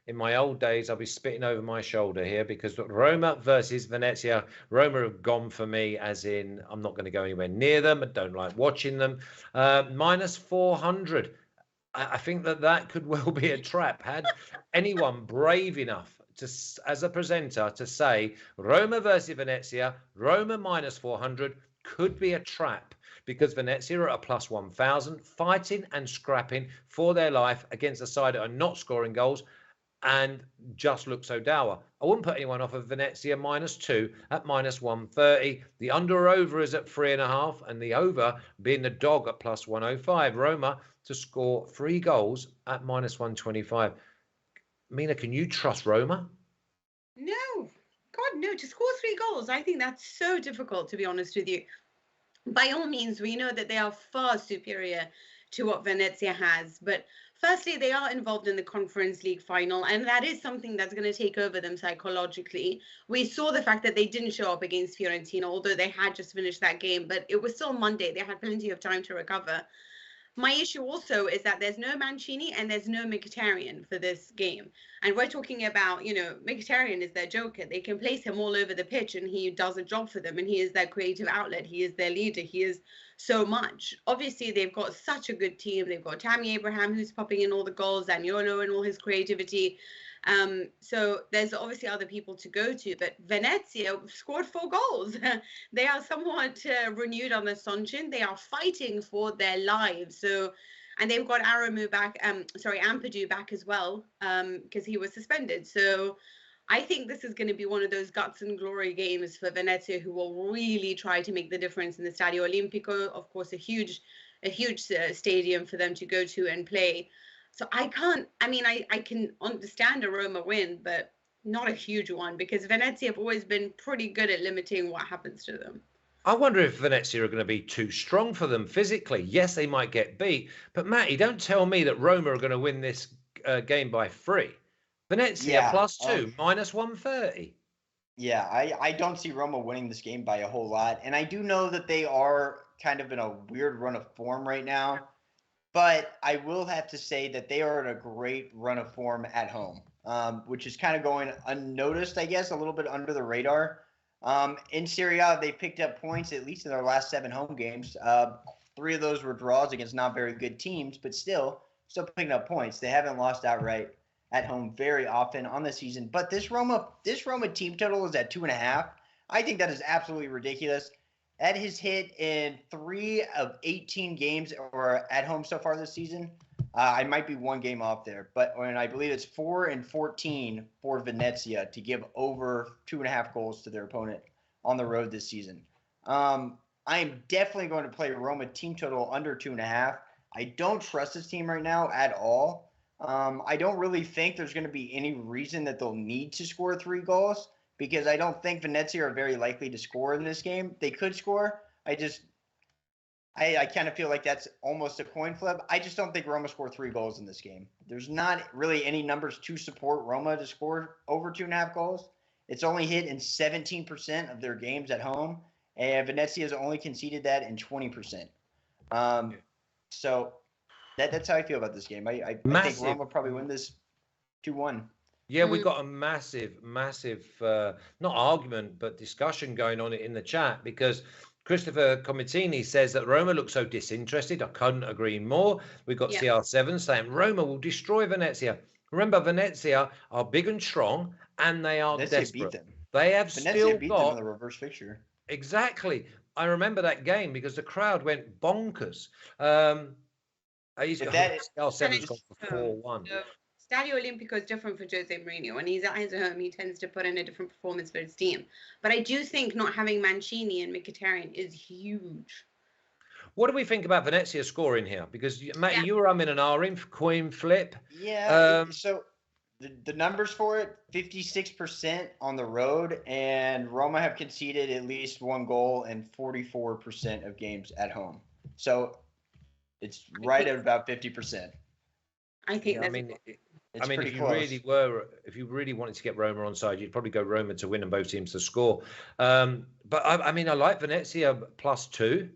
in my old days, I'll be spitting over my shoulder here because Roma versus Venezia. Roma have gone for me, as in I'm not going to go anywhere near them. I don't like watching them. Minus 400. I think that could well be a trap. Had anyone brave enough to, as a presenter, to say Roma versus Venezia, Roma minus 400 could be a trap because Venezia are at a plus 1,000, fighting and scrapping for their life against a side that are not scoring goals and just look so dour. I wouldn't put anyone off of Venezia -2 at minus 130. The under or over is at 3.5, and the over being the dog at plus 105. Roma to score 3 goals at minus 125. Mina, can you trust Roma? No, God, no. To score 3 goals, I think that's so difficult, to be honest with you. By all means, we know that they are far superior to what Venezia has, but firstly, they are involved in the Conference League final, and that is something that's going to take over them psychologically. We saw the fact that they didn't show up against Fiorentina, although they had just finished that game, but it was still Monday. They had plenty of time to recover. My issue also is that there's no Mancini and there's no Mkhitaryan for this game. And we're talking about, Mkhitaryan is their joker. They can place him all over the pitch and he does a job for them, and he is their creative outlet. He is their leader. He is so much. Obviously, they've got such a good team. They've got Tammy Abraham, who's popping in all the goals, Zaniolo and all his creativity. So there's obviously other people to go to, but Venezia scored 4 goals. They are somewhat renewed on the Sonchin. They are fighting for their lives. So, and they've got Aramu back, Ampadu back as well, because he was suspended. So I think this is going to be one of those guts and glory games for Venezia, who will really try to make the difference in the Stadio Olimpico. Of course, a huge stadium for them to go to and play. So I can understand a Roma win, but not a huge one, because Venezia have always been pretty good at limiting what happens to them. I wonder if Venezia are going to be too strong for them physically. Yes, they might get beat, but Matty, don't tell me that Roma are going to win this game by 3. Venezia +2, minus 130. Yeah, I don't see Roma winning this game by a whole lot. And I do know that they are kind of in a weird run of form right now. But I will have to say that they are in a great run of form at home, which is kind of going unnoticed, I guess, a little bit under the radar. In Serie A, they picked up points, at least in their last 7 home games. 3 of those were draws against not very good teams, but still picking up points. They haven't lost outright at home very often on the season. But this Roma team total is at 2.5. I think that is absolutely ridiculous. That has hit in 3 of 18 games or at home so far this season. I might be 1 game off there, but when I believe it's 4 and 14 for Venezia to give over 2.5 goals to their opponent on the road this season. I am definitely going to play Roma team total under 2.5. I don't trust this team right now at all. I don't really think there's going to be any reason that they'll need to score 3 goals, because I don't think Venezia are very likely to score in this game. They could score. I kind of feel like that's almost a coin flip. I just don't think Roma score 3 goals in this game. There's not really any numbers to support Roma to score over 2.5 goals. It's only hit in 17% of their games at home, and Venezia has only conceded that in 20%. So that's how I feel about this game. I think Roma probably win this 2-1. Yeah, we've got a massive, not argument, but discussion going on in the chat, because Christopher Comitini says that Roma looks so disinterested. I couldn't agree more. We've got CR7 saying Roma will destroy Venezia. Remember, Venezia are big and strong, and they are desperate. Beat them. They have Venezia beat them in the reverse fixture. Exactly. I remember that game because the crowd went bonkers. CR7's gone for 4-1. Stadio Olimpico is different for Jose Mourinho. When he's at his home, he tends to put in a different performance for his team. But I do think not having Mancini and Mkhitaryan is huge. What do we think about Venezia scoring here? Because, Matt, you were in an R-in coin flip. Yeah, so the numbers for it, 56% on the road, and Roma have conceded at least 1 goal in 44% of games at home. So it's right at about 50%. I think that's if you really wanted to get Roma on side, you'd probably go Roma to win and both teams to score. But I like Venezia +2,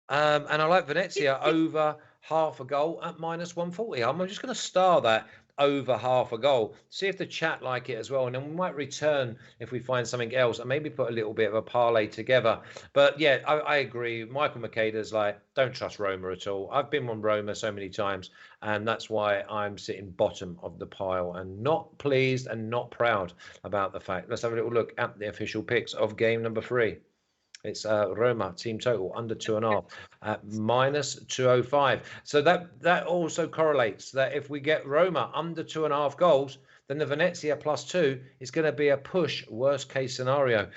and I like Venezia over half a goal at -140. I'm just going to star that. over half a goal. See if the chat like it as well, and then we might return if we find something else and maybe put a little bit of a parlay together. But yeah, I agree. Michael Makeda's like, don't trust Roma at all. I've been on Roma so many times, and that's why I'm sitting bottom of the pile and not pleased and not proud about the fact. Let's have a little look at the official picks of game number 3. It's Roma team total under 2.5 at minus 205. So that also correlates that if we get Roma under 2.5 goals, then the Venezia +2 is going to be a push worst case scenario.